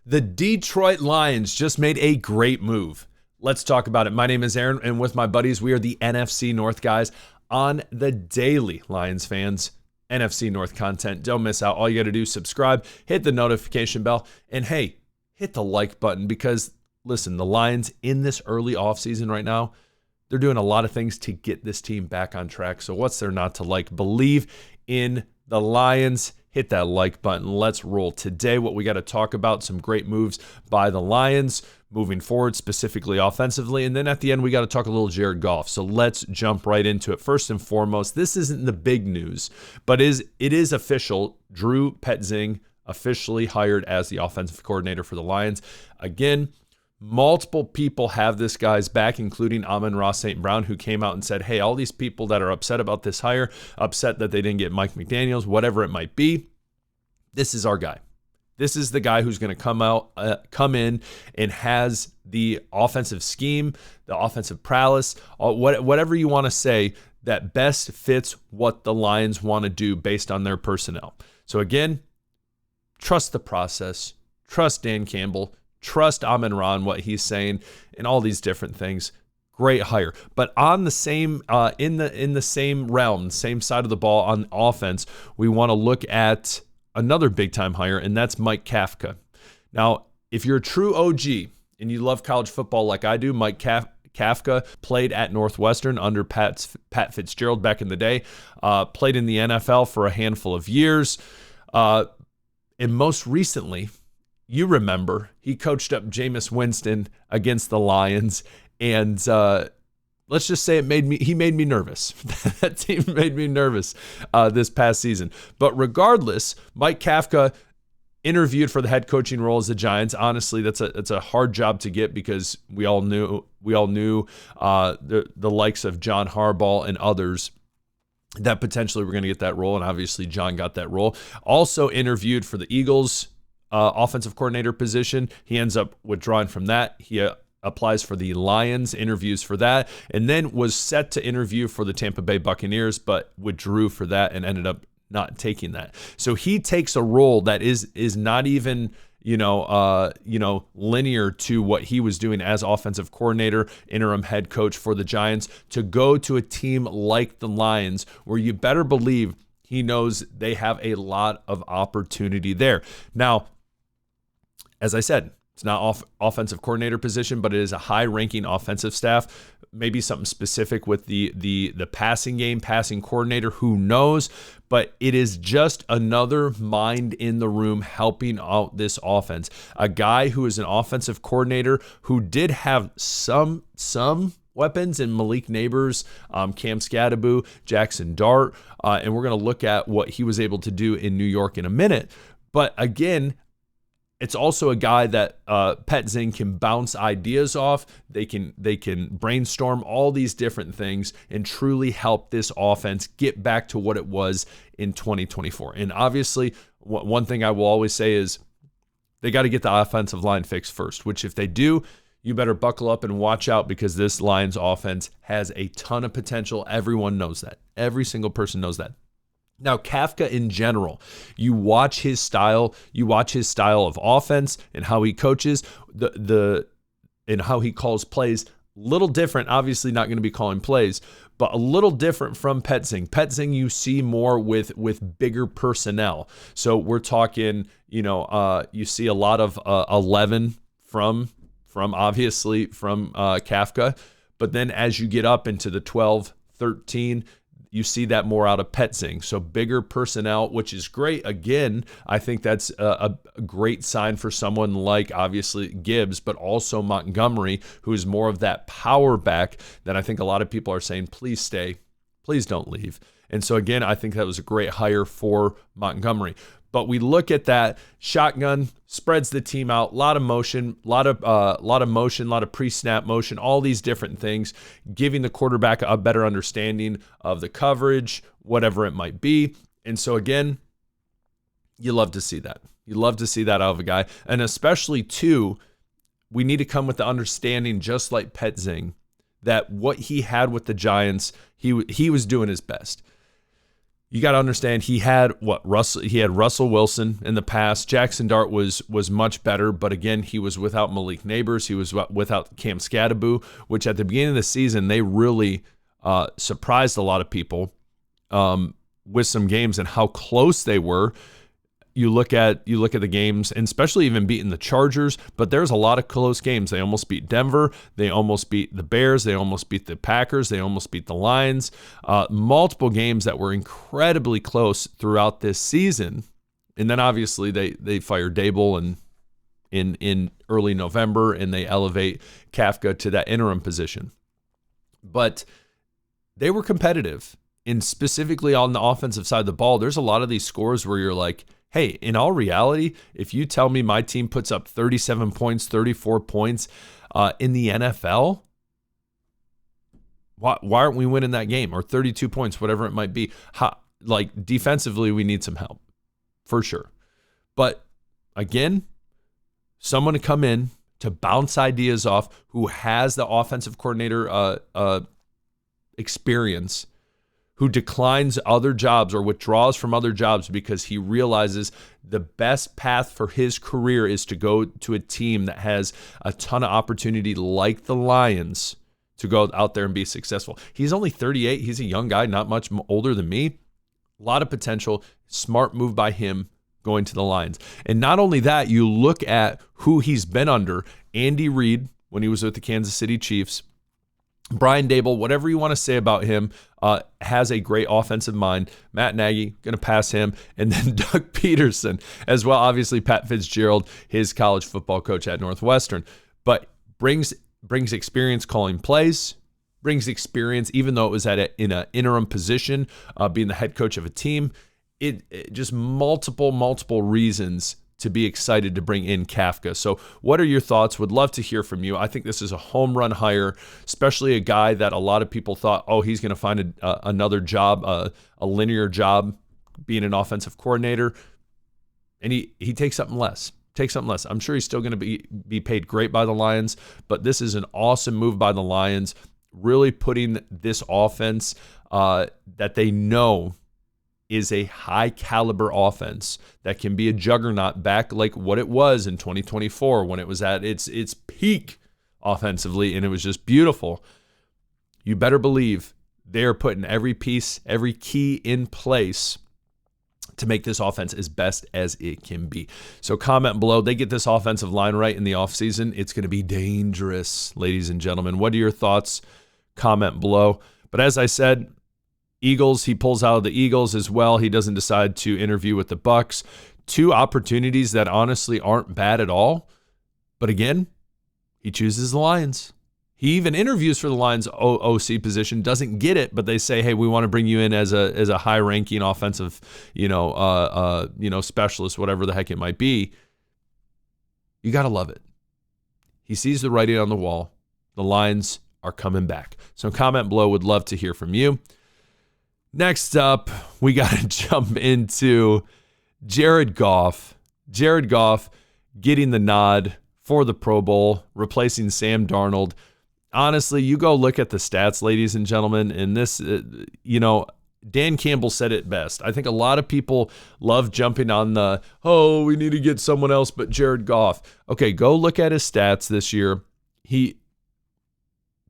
The Detroit Lions just made a great move. Let's talk about it. My name is Aaron, and with my buddies, we are the NFC North Guys on the daily Lions fans NFC North content. Don't miss out. All you got to do is subscribe, hit the notification bell, and hey, hit the like button because, listen, the Lions in this early offseason right now, they're doing a lot of things to get this team back on track. So what's there not to like? Believe in the Lions. Hit that like button. Let's roll. Today, what we got to talk about, some great moves by the Lions moving forward, specifically offensively. And then at the end, we got to talk a little Jared Goff. So let's jump right into it. First and foremost, this isn't the big news, but it is official. Drew Petzing officially hired as the offensive coordinator for the Lions. Again, multiple people have this guy's back, including Amon-Ra St. Brown, who came out and said, hey, all these people that are upset about this hire, upset that they didn't get Mike McDaniels, whatever it might be, this is our guy. This is the guy who's going to come in and has the offensive scheme, the offensive prowess, whatever you want to say, that best fits what the Lions want to do based on their personnel. So again, trust the process, trust Dan Campbell, trust Amon-Ra and what he's saying and all these different things. Great hire. But on the same in the same realm, same side of the ball on offense, we want to look at another big time hire, and that's Mike Kafka. Now, if you're a true OG and you love college football like I do, Mike Kafka played at Northwestern under Pat Fitzgerald back in the day, played in the NFL for a handful of years, and most recently, you remember, he coached up Jameis Winston against the Lions, and let's just say he made me nervous. That team made me nervous this past season. But regardless, Mike Kafka interviewed for the head coaching role as the Giants. Honestly, that's a hard job to get because we all knew the likes of John Harbaugh and others that potentially were going to get that role, and obviously John got that role. Also interviewed for the Eagles offensive coordinator position. He ends up withdrawing from that. He applies for the Lions, interviews for that, and then was set to interview for the Tampa Bay Buccaneers, but withdrew for that and ended up not taking that. So he takes a role that is not even linear to what he was doing as offensive coordinator, interim head coach for the Giants, to go to a team like the Lions, where you better believe he knows they have a lot of opportunity there. Now, as I said, it's not offensive coordinator position, but it is a high-ranking offensive staff. Maybe something specific with the passing game, passing coordinator, who knows? But it is just another mind in the room helping out this offense. A guy who is an offensive coordinator who did have some weapons in Malik Neighbors, Cam Scadaboo, Jackson Dart, and we're going to look at what he was able to do in New York in a minute. But again, it's also a guy that Petzing can bounce ideas off. They can brainstorm all these different things and truly help this offense get back to what it was in 2024. And obviously, one thing I will always say is they got to get the offensive line fixed first, which if they do, you better buckle up and watch out because this Lions offense has a ton of potential. Everyone knows that. Every single person knows that. Now, Kafka in general, you watch his style of offense and how he coaches, and how he calls plays. Little different, obviously not going to be calling plays, but a little different from Petzing. Petzing you see more with bigger personnel. So we're talking, you see a lot of 11 from Kafka, but then as you get up into the 12, 13, you see that more out of Petzing. So bigger personnel, which is great. Again, I think that's a great sign for someone like, obviously, Gibbs, but also Montgomery, who is more of that power back that I think a lot of people are saying, please stay, please don't leave. And so, again, I think that was a great hire for Montgomery. But we look at that shotgun, spreads the team out, a lot of motion, a lot of pre-snap motion, all these different things, giving the quarterback a better understanding of the coverage, whatever it might be. And so again, you love to see that. You love to see that out of a guy. And especially too, we need to come with the understanding, just like Petzing, that what he had with the Giants, he was doing his best. you got to understand he had Russell Wilson in the past. Jackson Dart was much better, but again, he was without Malik Neighbors. He was without Cam Scadaboo, which at the beginning of the season, they really surprised a lot of people with some games and how close they were. You look at the games, and especially even beating the Chargers, but there's a lot of close games. They almost beat Denver. They almost beat the Bears. They almost beat the Packers. They almost beat the Lions. Multiple games that were incredibly close throughout this season. And then obviously they fire Dable and in early November, and they elevate Kafka to that interim position. But they were competitive. And specifically on the offensive side of the ball, there's a lot of these scores where you're like, hey, in all reality, if you tell me my team puts up 37 points, 34 points in the NFL, why aren't we winning that game? Or 32 points, whatever it might be. Defensively, we need some help, for sure. But again, someone to come in to bounce ideas off who has the offensive coordinator experience, who declines other jobs or withdraws from other jobs because he realizes the best path for his career is to go to a team that has a ton of opportunity like the Lions to go out there and be successful. He's only 38. He's a young guy, not much older than me. A lot of potential. Smart move by him going to the Lions. And not only that, you look at who he's been under. Andy Reid, when he was with the Kansas City Chiefs, Brian Dable, whatever you want to say about him, has a great offensive mind. Matt Nagy, going to pass him. And then Doug Peterson as well. Obviously, Pat Fitzgerald, his college football coach at Northwestern. But brings experience calling plays, brings experience, even though it was in an interim position, being the head coach of a team. It just multiple reasons to be excited to bring in Kafka. So what are your thoughts? Would love to hear from you. I think this is a home run hire, especially a guy that a lot of people thought, oh, he's going to find another job, a linear job being an offensive coordinator. And he takes something less. I'm sure he's still going to be paid great by the Lions, but this is an awesome move by the Lions, really putting this offense that they know is a high caliber offense that can be a juggernaut back like what it was in 2024 when it was at its peak offensively, and it was just beautiful. You better believe they're putting every piece, every key in place to make this offense as best as it can be. So comment below. They get this offensive line right in the offseason. It's going to be dangerous, ladies and gentlemen. What are your thoughts? Comment below. But as I said, Eagles, he pulls out of the Eagles as well. He doesn't decide to interview with the Bucs. Two opportunities that honestly aren't bad at all. But again, he chooses the Lions. He even interviews for the Lions OC position, doesn't get it, but they say, hey, we want to bring you in as a high-ranking offensive, specialist, whatever the heck it might be. You got to love it. He sees the writing on the wall. The Lions are coming back. So comment below. Would love to hear from you. Next up, we got to jump into Jared Goff. Jared Goff getting the nod for the Pro Bowl, replacing Sam Darnold. Honestly, you go look at the stats, ladies and gentlemen, and this, Dan Campbell said it best. I think a lot of people love jumping on we need to get someone else but Jared Goff. Okay, go look at his stats this year.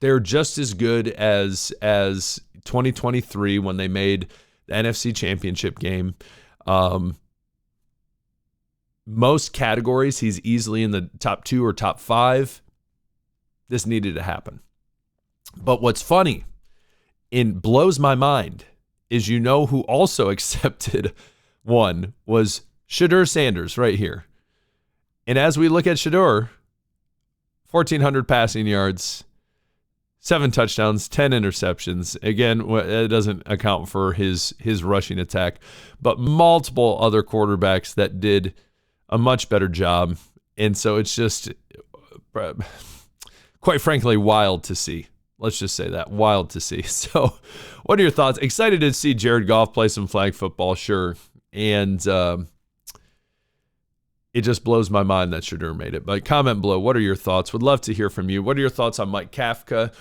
They're just as good as 2023 when they made the NFC Championship game. Most categories, he's easily in the top 2 or top 5. This needed to happen. But what's funny and blows my mind is who also accepted one was Shedeur Sanders right here. And as we look at Shedeur, 1,400 passing yards, 7 touchdowns, 10 interceptions. Again, it doesn't account for his rushing attack, but multiple other quarterbacks that did a much better job. And so it's just, quite frankly, wild to see. Let's just say that, wild to see. So what are your thoughts? Excited to see Jared Goff play some flag football, sure. And It just blows my mind that Shedeur made it. But comment below. What are your thoughts? Would love to hear from you. What are your thoughts on Mike Kafka?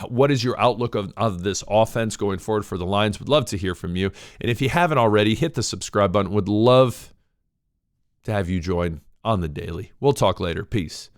What is your outlook of this offense going forward for the Lions? Would love to hear from you. And if you haven't already, hit the subscribe button. Would love to have you join on the daily. We'll talk later. Peace.